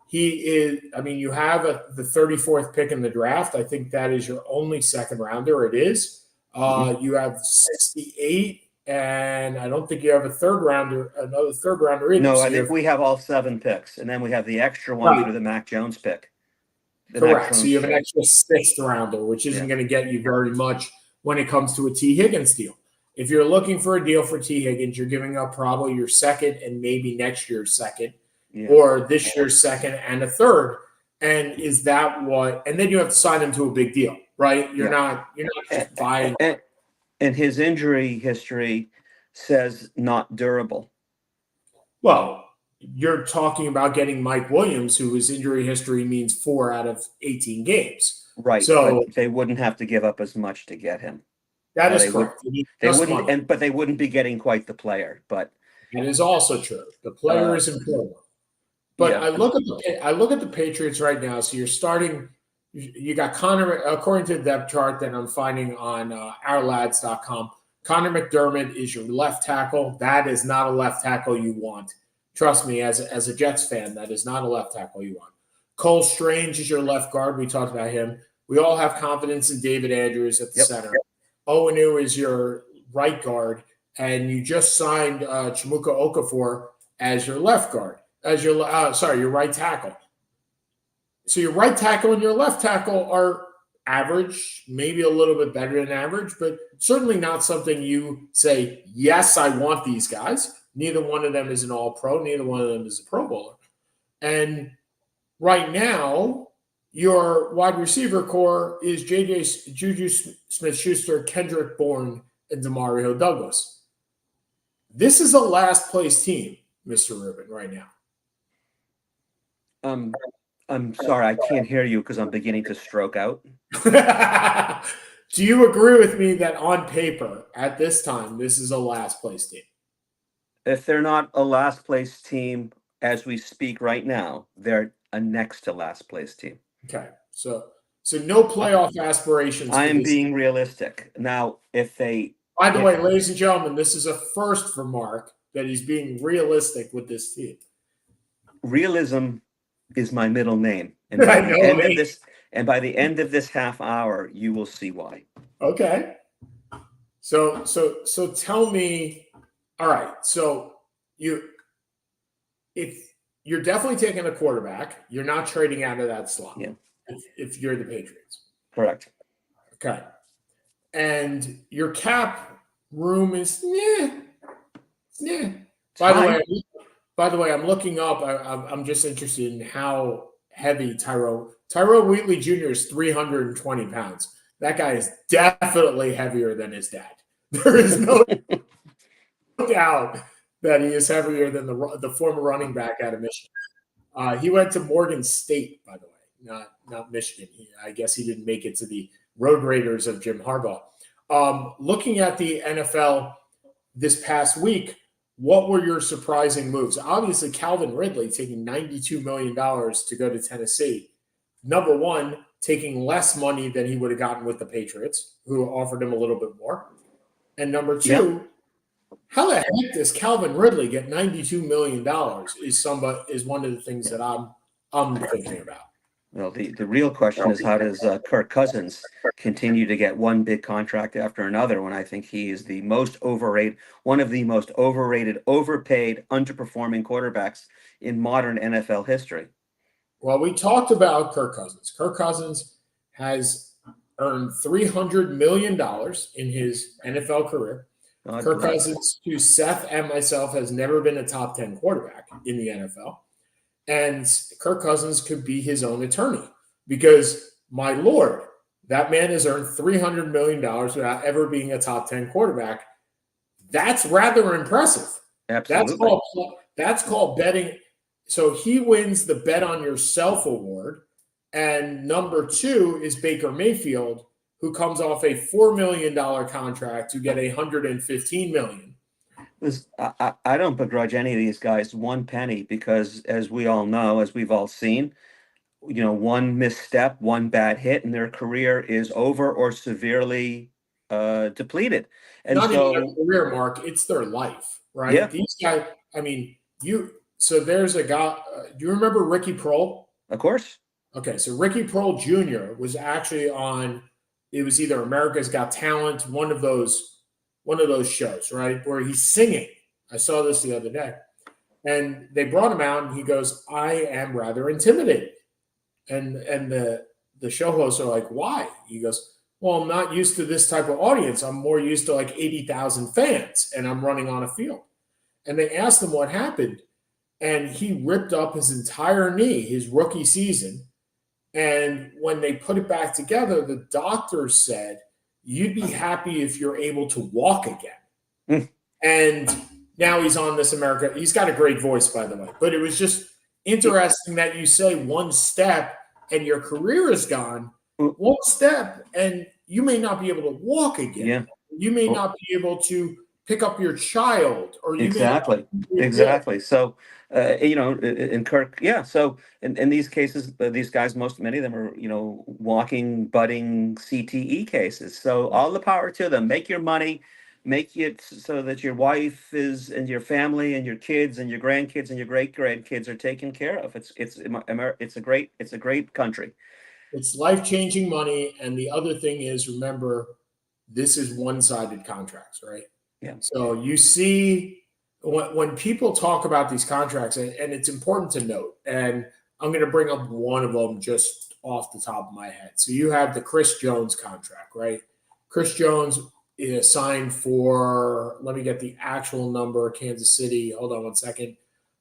he is. I mean, you have the 34th pick in the draft. I think that is your only second rounder. It is. You have 68, and I don't think you have another third rounder either. No, I think we have all 7 picks, and then we have the extra one for the Mac Jones pick. Correct. So you have an extra 6th rounder, which isn't going to get you very much when it comes to a T. Higgins deal. If you're looking for a deal for T. Higgins, you're giving up probably your second and maybe next year's second, or this year's second and a third. And is that what? And then you have to sign him to a big deal, right? You're not just buying. And his injury history says not durable. Well, you're talking about getting Mike Williams, who his injury history means 4 out of 18 games. Right. So they wouldn't have to give up as much to get him. That is correct. But they wouldn't be getting quite the player. But that is also true. The player is important. But I look at the Patriots right now. So you're starting. You got Connor, according to the depth chart that I'm finding on ourlads.com. Connor McDermott is your left tackle. That is not a left tackle you want. Trust me, as a Jets fan, that is not a left tackle you want. Cole Strange is your left guard. We talked about him. We all have confidence in David Andrews at the center. Owenu is your right guard, and you just signed Chimuka Okafor as your left guard, as your right tackle. So your right tackle and your left tackle are average, maybe a little bit better than average, but certainly not something you say, yes, I want these guys. Neither one of them is an all-pro. Neither one of them is a Pro Bowler. And right now, your wide receiver core is Juju Smith-Schuster, Kendrick Bourne, and Demario Douglas. This is a last-place team, Mr. Rubin, right now. I'm sorry, I can't hear you because I'm beginning to stroke out. Do you agree with me that on paper, at this time, this is a last-place team? If they're not a last-place team as we speak right now, they're a next to last-place team. Okay, so no playoff aspirations. I am being realistic. Now, if they... By the way, ladies and gentlemen, this is a first for Mark that he's being realistic with this team. Realism is my middle name. And by the end of this half hour, you will see why. Okay. So tell me, all right, so if you're definitely taking a quarterback, you're not trading out of that slot. Yeah. If you're the Patriots. Correct. Okay. And your cap room is By the way, I'm looking up. I'm just interested in how heavy Tyrell Wheatley Jr. is 320 pounds. That guy is definitely heavier than his dad. There is no doubt that he is heavier than the former running back out of Michigan. He went to Morgan State, by the way, not Michigan. I guess he didn't make it to the Road Raiders of Jim Harbaugh. Looking at the NFL this past week, what were your surprising moves? Obviously, Calvin Ridley taking $92 million to go to Tennessee. Number one, taking less money than he would have gotten with the Patriots, who offered him a little bit more. And number two, how the heck does Calvin Ridley get $92 million is one of the things that I'm thinking about. Well, the real question is, how does Kirk Cousins continue to get one big contract after another when I think he is the most overrated, one of the most overrated, overpaid, underperforming quarterbacks in modern NFL history? Well, we talked about Kirk Cousins. Kirk Cousins has earned $300 million in his NFL career. Kirk Cousins, to Seth and myself, has never been a top 10 quarterback in the NFL. And Kirk Cousins could be his own attorney because, my Lord, that man has earned $300 million without ever being a top 10 quarterback. That's rather impressive. Absolutely. That's called betting. So he wins the Bet on Yourself award. And number two is Baker Mayfield, who comes off a $4 million contract to get $115 million. I don't begrudge any of these guys one penny because, as we all know, as we've all seen, one misstep, one bad hit, and their career is over or severely depleted. And not even a career, Mark, it's their life, right? Yeah. These guys, so there's a guy, do you remember Ricky Prohl? Of course. Okay, so Ricky Prohl Jr. was actually on, it was either America's Got Talent, one of those shows, right, where he's singing. I saw this the other day. And they brought him out, and he goes, I am rather intimidated. And the show hosts are like, why? He goes, well, I'm not used to this type of audience. I'm more used to like 80,000 fans, and I'm running on a field. And they asked him what happened, and he ripped up his entire knee his rookie season. And when they put it back together, the doctor said, you'd be happy if you're able to walk again. And now he's on This America. He's got a great voice, by the way. But it was just interesting that you say one step and your career is gone. One step and you may not be able to walk again. Yeah. You may not be able to pick up your child. Or you Exactly. So, in Kirk, so in these cases, these guys, many of them are, walking, budding CTE cases. So all the power to them. Make your money, make it so that your wife and your family and your kids and your grandkids and your great grandkids are taken care of. It's a great country. It's life-changing money. And the other thing is, remember, this is one-sided contracts, right? Yeah. So you see when people talk about these contracts, and it's important to note, and I'm going to bring up one of them just off the top of my head. So you have the Chris Jones contract, right? Chris Jones is signed for, let me get the actual number, Kansas City. Hold on one second.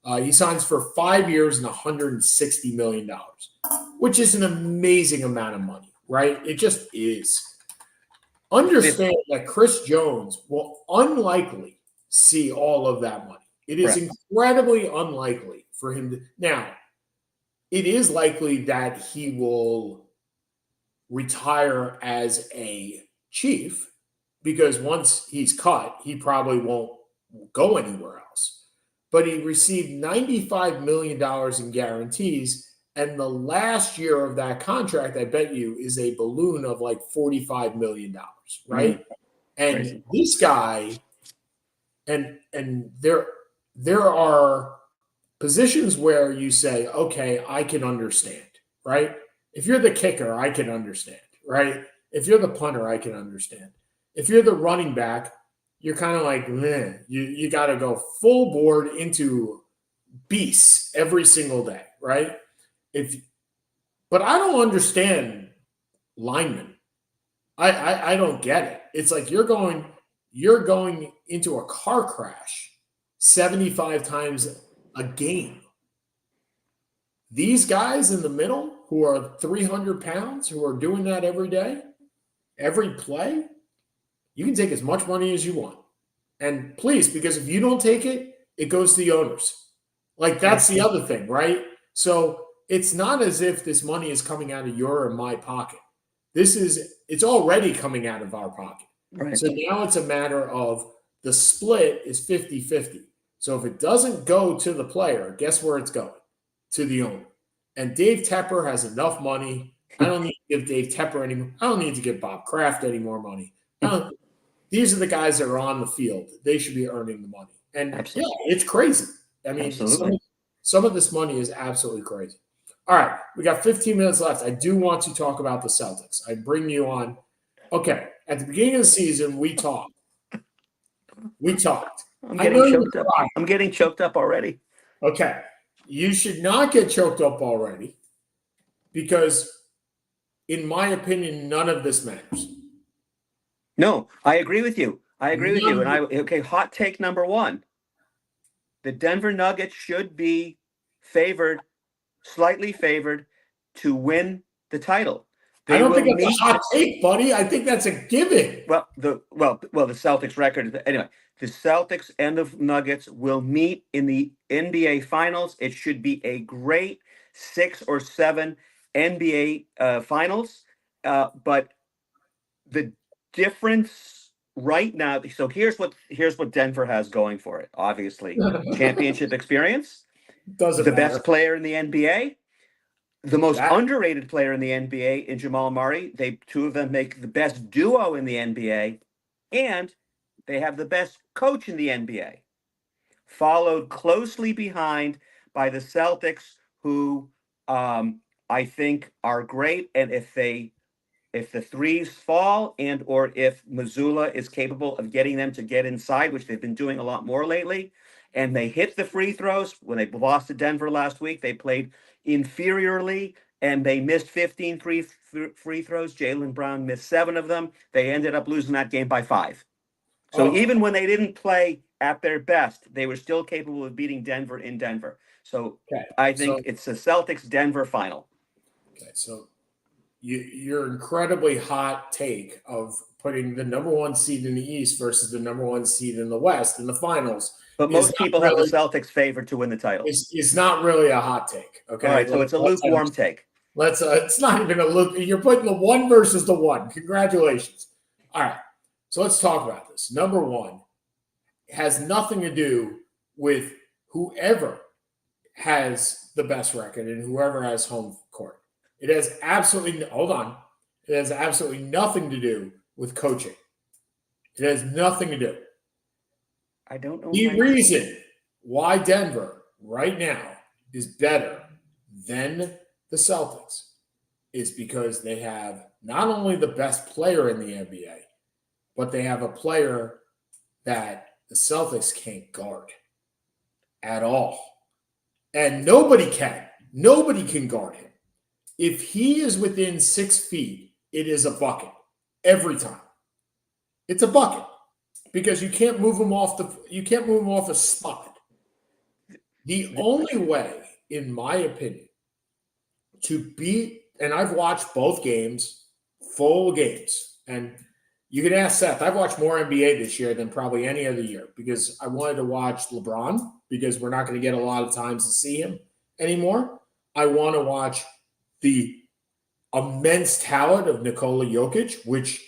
He signs for 5 years and $160 million, which is an amazing amount of money, right? It just is. Understand that Chris Jones will unlikely see all of that money. It is incredibly unlikely for him to. Now, it is likely that he will retire as a Chief because once he's cut, he probably won't go anywhere else. But he received $95 million in guarantees. And the last year of that contract, I bet you, is a balloon of like $45 million, right? Mm-hmm. And crazy. This guy, and there are positions where you say, okay, I can understand, right? If you're the kicker, I can understand, right? If you're the punter, I can understand. If you're the running back, you're kind of like, man, you got to go full board into beasts every single day, right? But I don't understand linemen. I don't get it. It's like you're going into a car crash 75 times a game. These guys in the middle who are 300 pounds, who are doing that every day, every play, you can take as much money as you want. And please, because if you don't take it, it goes to the owners. Like that's the other thing, right? So it's not as if this money is coming out of your or my pocket. It's already coming out of our pocket. Right. So now it's a matter of the split is 50-50. So if it doesn't go to the player, guess where it's going? To the owner. And Dave Tepper has enough money. I don't need to give Dave Tepper any more. I don't need to give Bob Kraft any more money. These are the guys that are on the field. They should be earning the money. And Absolutely. yeah, it's crazy. I mean, some of this money is absolutely crazy. All right, we got 15 minutes left. I do want to talk about the Celtics. I bring you on. Okay, at the beginning of the season, we talked. I'm getting choked up. I'm getting choked up already. Okay, you should not get choked up already because, in my opinion, none of this matters. No, I agree with you. And hot take number one. The Denver Nuggets should be slightly favored to win the title. I don't think that's a hot take, buddy. I think that's a given. Well, the Celtics record anyway. The Celtics and the Nuggets will meet in the NBA Finals. It should be a great 6 or 7 NBA Finals. But the difference right now. So here's what Denver has going for it. Obviously, championship experience. Doesn't the matter. Best player in the NBA. The most underrated player in the NBA in Jamal Murray. Two of them make the best duo in the NBA, and they have the best coach in the NBA. Followed closely behind by the Celtics, who I think are great. And if the threes fall or if Missoula is capable of getting them to get inside, which they've been doing a lot more lately, and they hit the free throws. When they lost to Denver last week, they played inferiorly, and they missed 15 free throws. Jaylen Brown missed 7 of them. They ended up losing that game by 5. So even when they didn't play at their best, they were still capable of beating Denver in Denver. So I think it's a Celtics-Denver final. Okay, so your incredibly hot take of putting the number 1 seed in the East versus the number 1 seed in the West in the finals. But most people have the Celtics favored to win the title. It's not really a hot take. Okay. All right, so it's a lukewarm take. It's not even a look. You're putting the 1 versus the 1. Congratulations. All right. So let's talk about this. Number 1 has nothing to do with whoever has the best record and whoever has home court. It has absolutely nothing to do with coaching. It has nothing to do. I don't know. The reason why Denver right now is better than the Celtics is because they have not only the best player in the NBA, but they have a player that the Celtics can't guard at all. And nobody can guard him. If he is within 6 feet, it is a bucket every time. It's a bucket. Because you can't move him off a spot. The only way, in my opinion, to beat, and I've watched both games, full games, and you can ask Seth. I've watched more NBA this year than probably any other year because I wanted to watch LeBron because we're not going to get a lot of times to see him anymore. I want to watch the immense talent of Nikola Jokic, which,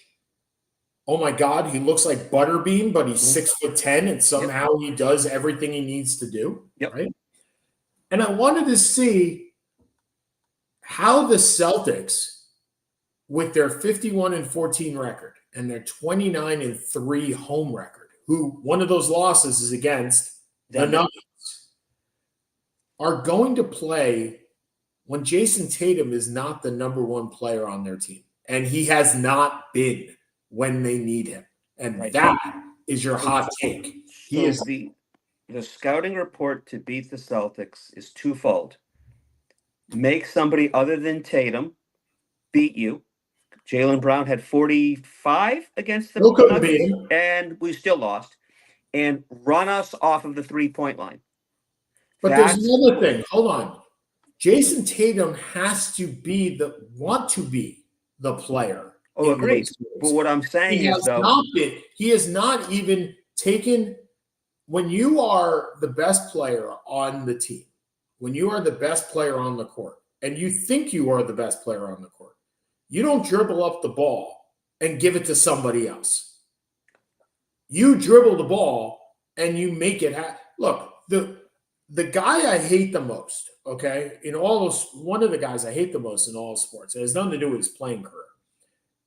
oh my God, he looks like Butterbean, but he's 6'10", and somehow he does everything he needs to do. Yep. Right? And I wanted to see how the Celtics, with their 51-14 record and their 29-3 home record, who one of those losses is against the Nuggets, are going to play when Jason Tatum is not the number 1 player on their team. And he has not been when they need him. And that is your hot take. The scouting report to beat the Celtics is twofold. Make somebody other than Tatum beat you. Jaylen Brown had 45 against the Nuggets, and we still lost. And run us off of the 3-point line. But there's another thing. Hold on. Jason Tatum has to want to be the player. Oh, agreed. But what I'm saying he has not even taken, when you are the best player on the team, when you are the best player on the court, and you think you are the best player on the court, you don't dribble up the ball and give it to somebody else. You dribble the ball and you make it happen. Look, the guy I hate the most, okay, one of the guys I hate the most in all sports, it has nothing to do with his playing career,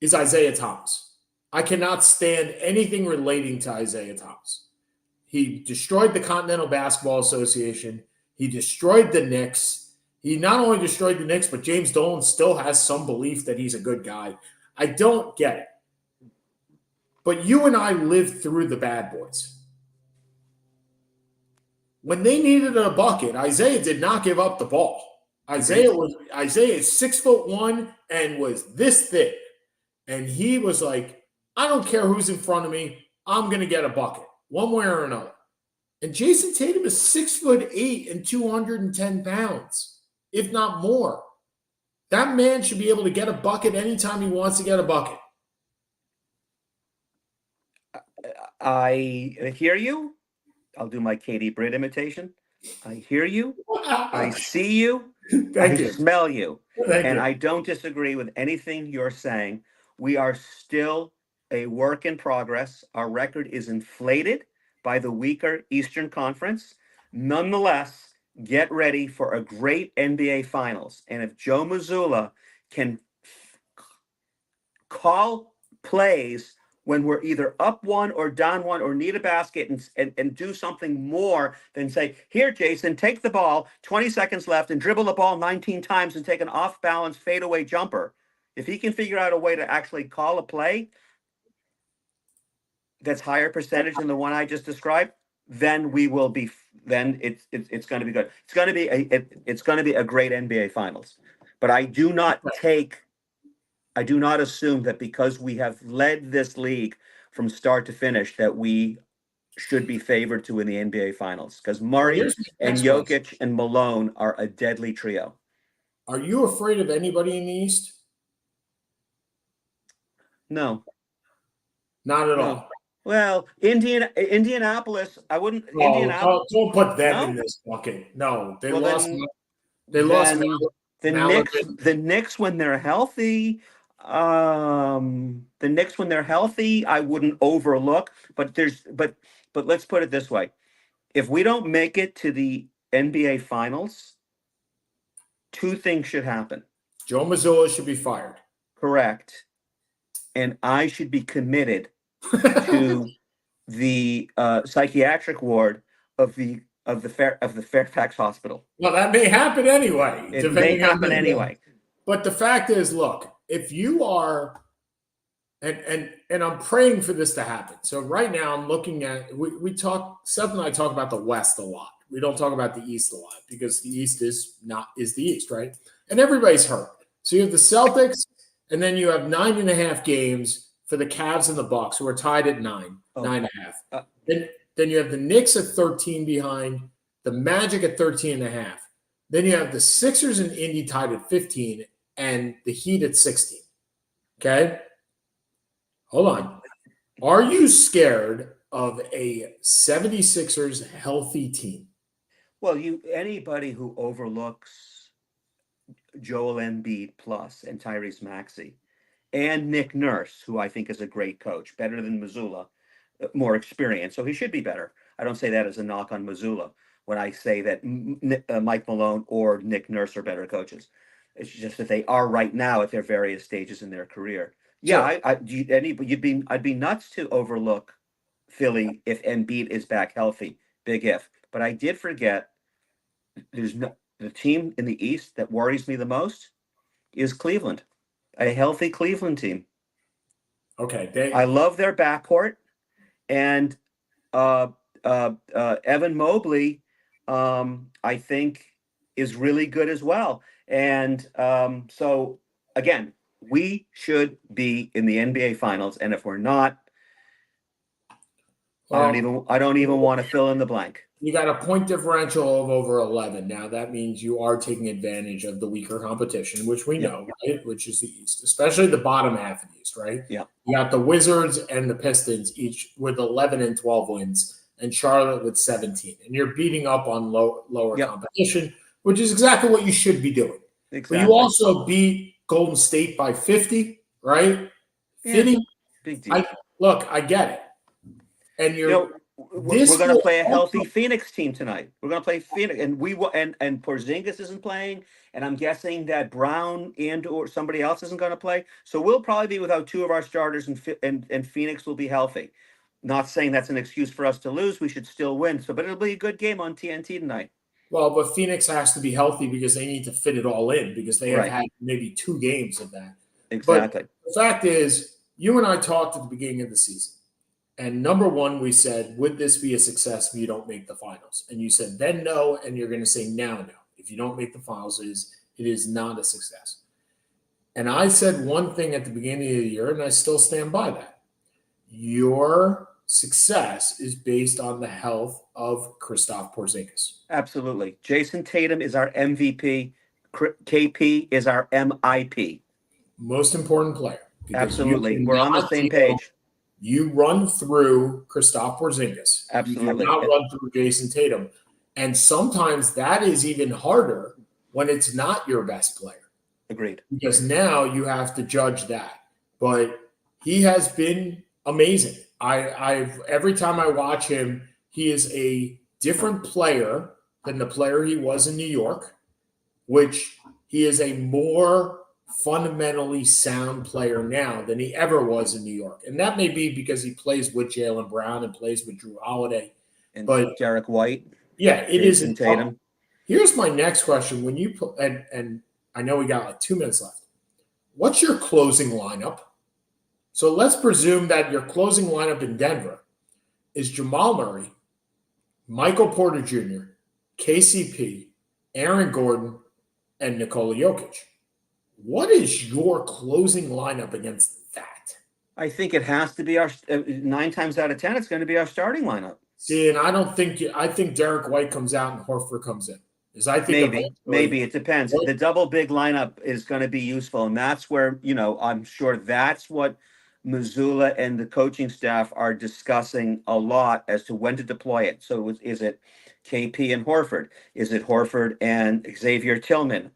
is Isaiah Thomas. I cannot stand anything relating to Isaiah Thomas. He destroyed the Continental Basketball Association. He destroyed the Knicks. He not only destroyed the Knicks, but James Dolan still has some belief that he's a good guy. I don't get it. But you and I lived through the bad boys. When they needed a bucket, Isaiah did not give up the ball. Isaiah is 6'1" and was this thick. And he was like, I don't care who's in front of me. I'm going to get a bucket one way or another. And Jason Tatum is 6'8" and 210 pounds, if not more. That man should be able to get a bucket anytime he wants to get a bucket. I hear you. I'll do my Katie Britt imitation. I hear you. I see you. Thank you. Smell you. Thank and you. I don't disagree with anything you're saying. We are still a work in progress. Our record is inflated by the weaker Eastern Conference. Nonetheless, get ready for a great NBA Finals. And if Joe Mazzulla can call plays when we're either up one or down one or need a basket and do something more than say, here, Jason, take the ball, 20 seconds left, and dribble the ball 19 times and take an off-balance fadeaway jumper. If he can figure out a way to actually call a play that's higher percentage than the one I just described, then we will be. Then it's going to be good. It's going to be a great NBA Finals. But I do not assume that because we have led this league from start to finish that we should be favored to win the NBA Finals, because Murray and Jokic and Malone are a deadly trio. Are you afraid of anybody in the East? No. Not at all. Well, Indianapolis, I wouldn't. Oh, Indianapolis. don't put them in this bucket. No, they lost. They lost. The Knicks when they're healthy. The Knicks when they're healthy, I wouldn't overlook. But let's put it this way: if we don't make it to the NBA Finals, two things should happen. Joe Mazzulla should be fired. Correct, and I should be committed to the psychiatric ward of the Fairfax Hospital. Well, that may happen anyway. It may happen anyway. But the fact is, look, if you are, and I'm praying for this to happen. So right now I'm looking at, Seth and I talk about the West a lot. We don't talk about the East a lot because the East is the East, right? And everybody's hurt. So you have the Celtics, and then you have 9.5 games for the Cavs and the Bucks, who are tied at 9.5. Then you have the Knicks at 13 behind, the Magic at 13.5. Then you have the Sixers and Indy tied at 15, and the Heat at 16. Okay? Hold on. Are you scared of a 76ers healthy team? Well, anybody who overlooks Joel Embiid plus and Tyrese Maxey and Nick Nurse, who I think is a great coach, better than Mazzulla, more experienced, so he should be better. I don't say that as a knock on Mazzulla when I say that Mike Malone or Nick Nurse are better coaches. It's just that they are right now at their various stages in their career. Yeah, sure. I'd be nuts to overlook Philly if Embiid is back healthy. Big if. But I did forget the team in the East that worries me the most is Cleveland. A healthy Cleveland team. Okay. I love their backcourt, and Evan Mobley, I think, is really good as well. And so again, we should be in the NBA Finals, and if we're not, I don't even want to fill in the blank. You got a point differential of over 11. Now that means you are taking advantage of the weaker competition, which we know, right? Which is the East, especially the bottom half of the East, right? Yeah. You got the Wizards and the Pistons each with 11 and 12 wins, and Charlotte with 17. And you're beating up on lower competition, which is exactly what you should be doing. But you also beat Golden State by 50, right? Yeah, Fitting. big deal. I get it. And we're going to play a healthy Phoenix team tonight. We're going to play Phoenix, and and Porzingis isn't playing, and I'm guessing that Brown or somebody else isn't going to play. So we'll probably be without two of our starters, and Phoenix will be healthy. Not saying that's an excuse for us to lose. We should still win. But it'll be a good game on TNT tonight. Well, but Phoenix has to be healthy because they need to fit it all in because they have had maybe 2 games of that. Exactly. But the fact is, you and I talked at the beginning of the season. And number one, we said, would this be a success if you don't make the finals? And you said, then no. And you're going to say now, no. If you don't make the finals, it is not a success. And I said one thing at the beginning of the year, and I still stand by that. Your success is based on the health of Kristaps Porzingis. Absolutely. Jason Tatum is our MVP. KP is our MIP. Most important player. Absolutely. We're on the same page. You run through Kristaps Porzingis. Absolutely. You do not run through Jason Tatum. And sometimes that is even harder when it's not your best player. Agreed. Because now you have to judge that. But he has been amazing. I've every time I watch him, he is a different player than the player he was in New York, which he is a more fundamentally sound player now than he ever was in New York. And that may be because he plays with Jaylen Brown and plays with Drew Holiday. And Derek White. Yeah, it is. And Tatum. Here's my next question. When you put, and I know we got like 2 minutes left. What's your closing lineup? So let's presume that your closing lineup in Denver is Jamal Murray, Michael Porter Jr., KCP, Aaron Gordon, and Nikola Jokic. What is your closing lineup against that? I think it has to be our 9 times out of 10. It's going to be our starting lineup. See, and I think Derek White comes out and Horford comes in. Because I think maybe it depends. The double big lineup is going to be useful, and that's where I'm sure that's what Mazzulla and the coaching staff are discussing a lot as to when to deploy it. So is it KP and Horford? Is it Horford and Xavier Tillman?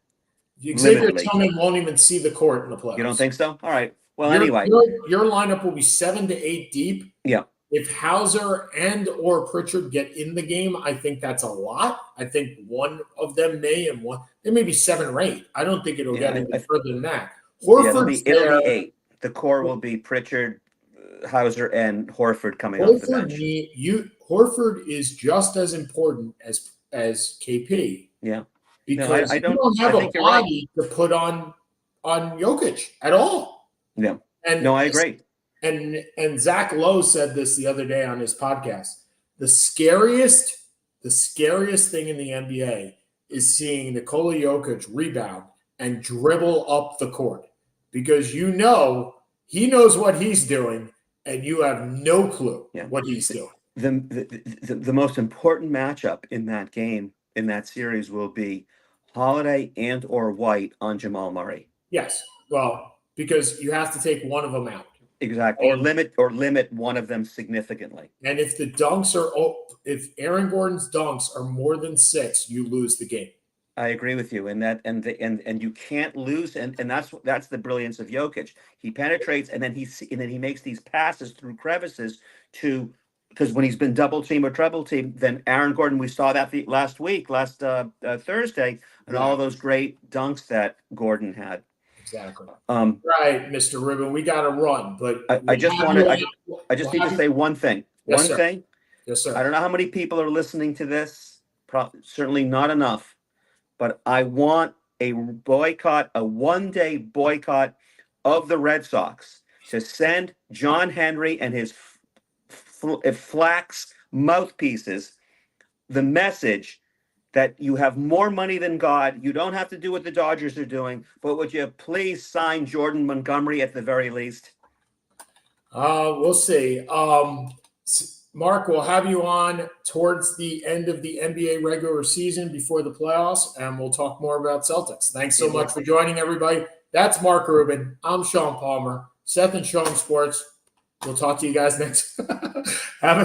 Xavier Tillman won't even see the court in the playoffs. You don't think so? All right. Well, anyway. Your lineup will be 7 to 8 deep. Yeah. If Hauser and or Pritchard get in the game, I think that's a lot. I think one of them there may be 7 or 8. I don't think it'll get any further than that. It'll be 8. The core will be Pritchard, Hauser, and Horford coming off the bench. Horford is just as important as KP. Yeah. Because you don't have a body to put on Jokic at all. Yeah. I agree. And Zach Lowe said this the other day on his podcast. The scariest thing in the NBA is seeing Nikola Jokic rebound and dribble up the court because he knows what he's doing and you have no clue what he's doing. The most important matchup in that game, in that series, will be Holiday and or White on Jamal Murray. Yes. Well, because you have to take one of them out. Exactly. Or limit one of them significantly. And if if Aaron Gordon's dunks are more than 6, you lose the game. I agree with you. And you can't lose. And that's the brilliance of Jokic. He penetrates and then he makes these passes through crevices because when he's been double team or treble team, then Aaron Gordon, we saw that last Thursday, and all those great dunks that Gordon had. Exactly. Right, Mr. Rubin, we got to run, but I just need to say one thing. Yes, one thing. Yes, sir. I don't know how many people are listening to this. Certainly not enough. But I want a one-day boycott of the Red Sox to send John Henry and his flax mouthpieces the message that you have more money than God. You don't have to do what the Dodgers are doing, but would you please sign Jordan Montgomery at the very least? We'll see. Mark, we'll have you on towards the end of the NBA regular season before the playoffs, and we'll talk more about Celtics. Thanks so much for joining, everybody. That's Mark Rubin. I'm Sean Palmer. Seth and Sean Sports. We'll talk to you guys next. Have a